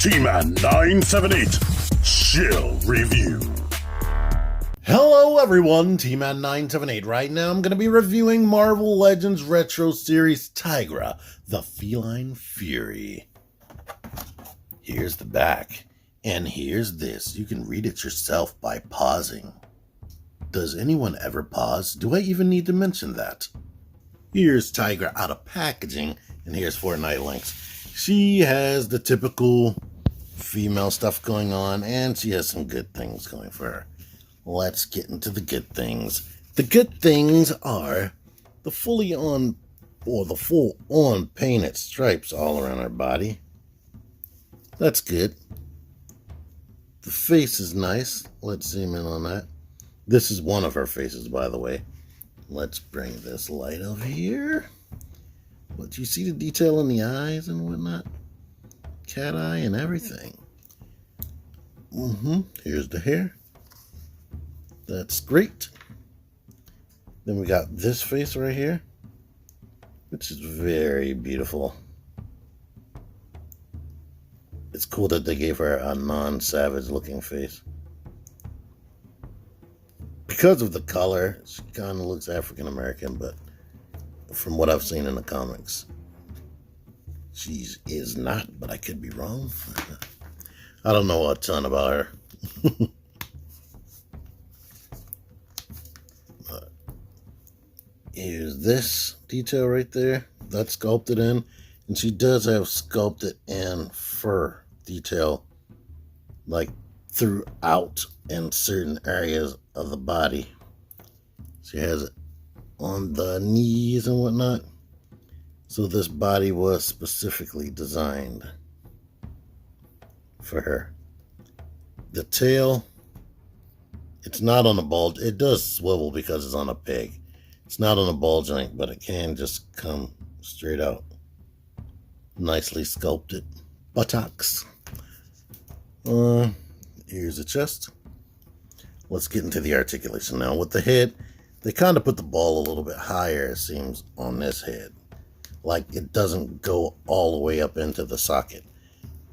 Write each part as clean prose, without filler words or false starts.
T-Man 978 Chill Review. Hello everyone, T-Man 978. Right now I'm going to be reviewing Marvel Legends Retro Series Tigra, the Feline Fury. Here's the back, and here's this. You can read it yourself by pausing. Does anyone ever pause? Do I even need to mention that? Here's Tigra out of packaging, and here's Fortnite links. She has the typical female stuff going on, and she has some good things going for her. Let's get into the good things. The good things are the fully on, or the full on painted stripes all around her body. That's good. The face is nice. Let's zoom in on that. This is one of her faces, by the way. Let's bring this light over here. But you see the detail in the eyes and whatnot? Cat eye and everything. Here's the hair. That's great. Then we got this face right here, which is very beautiful. It's cool that they gave her a non-savage looking face. Because of the color, she kind of looks African American, but from what I've seen in the comics, she is not, but I could be wrong. I don't know a ton about her. Here's this detail right there. That's sculpted in. And she does have sculpted in fur detail, like throughout in certain areas of the body. She has it on the knees and whatnot. So this body was specifically designed for her. The tail, it's not on a bulge. It does swivel because it's on a peg. It's not on a ball joint, but it can just come straight out. Nicely sculpted buttocks. Here's the chest. Let's get into the articulation now. With the head, they kind of put the ball a little bit higher, it seems, on this head. Like it doesn't go all the way up into the socket.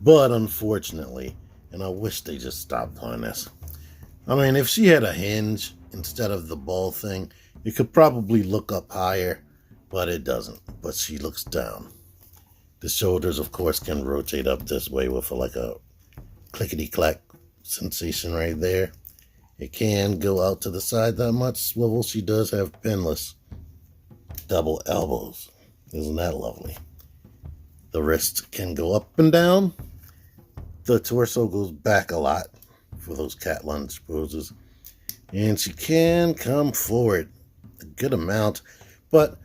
But unfortunately, and I wish they just stopped doing this. I mean, if she had a hinge instead of the ball thing, it could probably look up higher, but it doesn't. But she looks down. The shoulders, of course, can rotate up this way with like a clickety-clack sensation right there. It can go out to the side that much swivel. She does have pinless double elbows. Isn't that lovely? The wrist can go up and down. The torso goes back a lot for those cat lunge poses. And she can come forward a good amount. But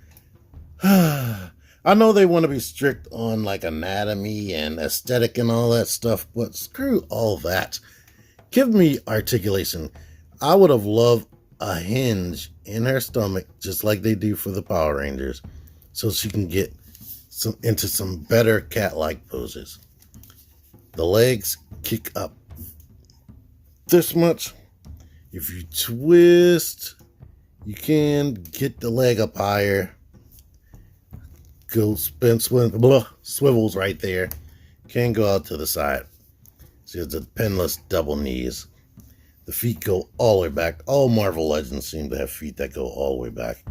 I know they want to be strict on like anatomy and aesthetic and all that stuff, but screw all that. Give me articulation. I would have loved a hinge in her stomach, just like they do for the Power Rangers, so she can get into some better cat-like poses. The legs kick up this much. If you twist, you can get the leg up higher. Go spin, swivels right there. Can go out to the side. She has the pinless double knees. The feet go all the way back. All Marvel Legends seem to have feet that go all the way back.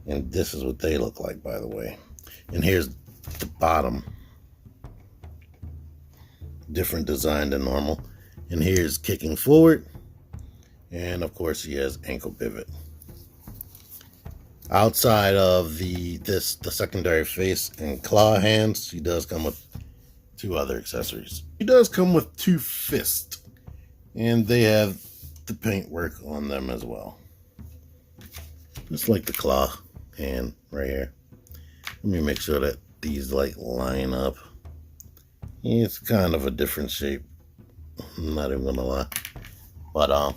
And this is what they look like, by the way. And here's the bottom. Different design than normal. And here's kicking forward. And of course she has ankle pivot. Outside of the secondary face and claw hands, she does come with two other accessories. She does come with two fists, and they have the paintwork on them as well. Just like the claw hand right here. Let me make sure that these like line up. It's kind of a different shape. I'm not even gonna lie. But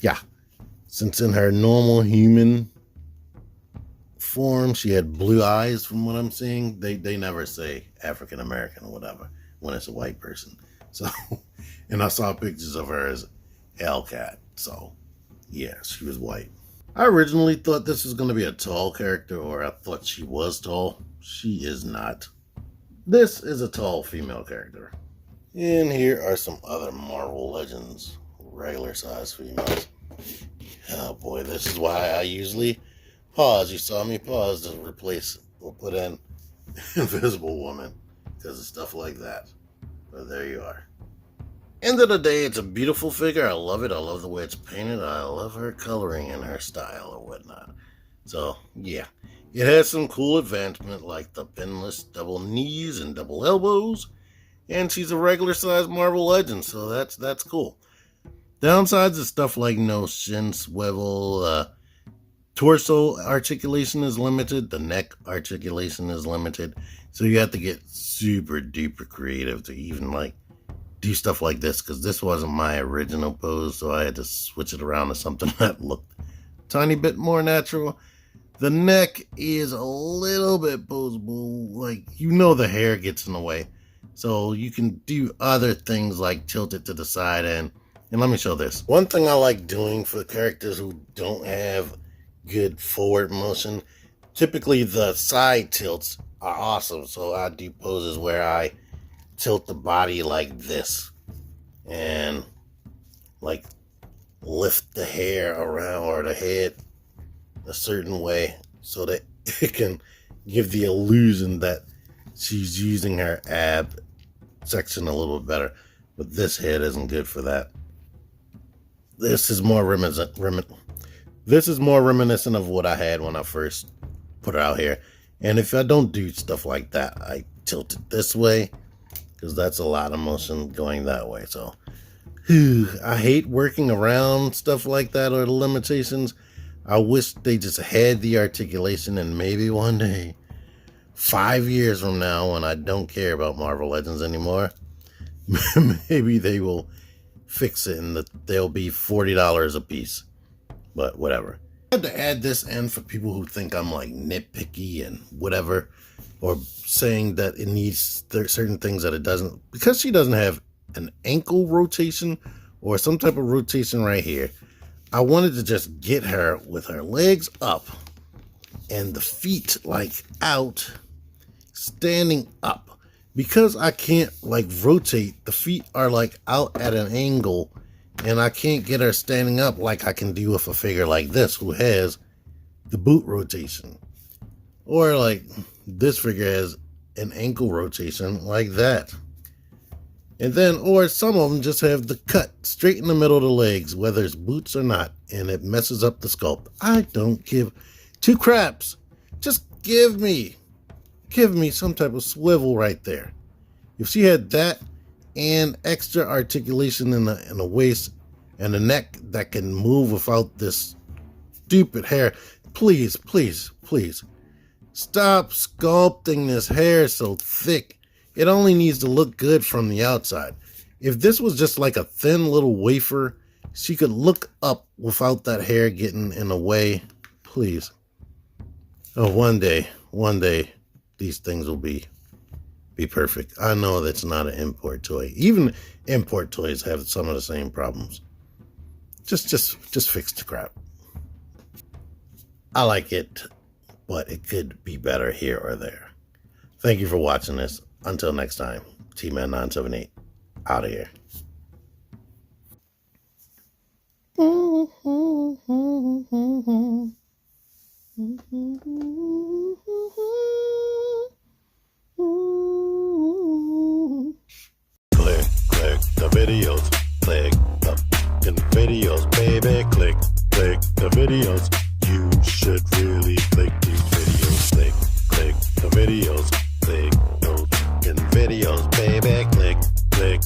yeah. Since in her normal human form, she had blue eyes from what I'm seeing. They never say African American or whatever when it's a white person. So, and I saw pictures of her as Hellcat. So, yeah, she was white. I originally thought this was going to be a tall character, or I thought she was tall. She is not. This is a tall female character. And here are some other Marvel Legends regular size females. Oh boy, this is why I usually pause. You saw me pause to replace or put in Invisible Woman because of stuff like that. But there you are. End of the day, it's a beautiful figure. I love it. I love the way it's painted. I love her coloring and her style or whatnot. So, yeah. It has some cool advancement like the pinless double knees and double elbows. And she's a regular size Marvel Legend, so that's cool. Downsides is stuff like no shin swivel, torso articulation is limited, the neck articulation is limited, so you have to get super duper creative to even like do stuff like this, because this wasn't my original pose, so I had to switch it around to something that looked a tiny bit more natural. The neck is a little bit poseable, like the hair gets in the way, so you can do other things like tilt it to the side end. And let me show this. One thing I like doing for characters who don't have good forward motion, typically the side tilts are awesome. So I do poses where I tilt the body like this and like lift the hair around or the head a certain way so that it can give the illusion that she's using her ab section a little bit better. But this head isn't good for that. This is more reminiscent of what I had when I first put it out here. And if I don't do stuff like that, I tilt it this way because that's a lot of motion going that way. So I hate working around stuff like that or the limitations. I wish they just had the articulation, and maybe one day, 5 years from now, when I don't care about Marvel Legends anymore, maybe they will fix it and they'll be $40 a piece. But whatever. I had to add this in for people who think I'm like nitpicky and whatever, or saying that it needs certain things that it doesn't, because she doesn't have an ankle rotation or some type of rotation right here. I wanted to just get her with her legs up and the feet like out, standing up. Because I can't like rotate, the feet are like out at an angle, and I can't get her standing up like I can do with a figure like this who has the boot rotation. Or like this figure has an ankle rotation like that. And then, or some of them just have the cut straight in the middle of the legs, whether it's boots or not, and it messes up the sculpt. I don't give two craps. Just give me some type of swivel right there. If she had that and extra articulation in the waist and the neck that can move without this stupid hair, please, please, please stop sculpting this hair so thick. It only needs to look good from the outside. If this was just like a thin little wafer, she could look up without that hair getting in the way. Please. Oh, one day, these things will be perfect. I know that's not an import toy. Even import toys have some of the same problems. Just fix the crap. I like it, but it could be better here or there. Thank you for watching this. Until next time, T-Man978, out of here. Click the videos. Click the videos, baby. Click the videos. You should really click these videos. Click the videos. Click those videos, baby. Click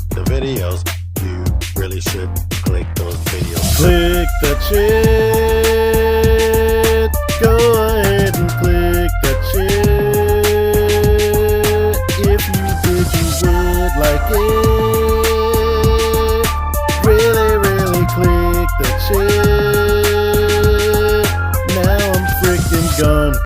the videos. You really should click those videos. Click the shit. Go ahead and click the shit. If you did, you would like it.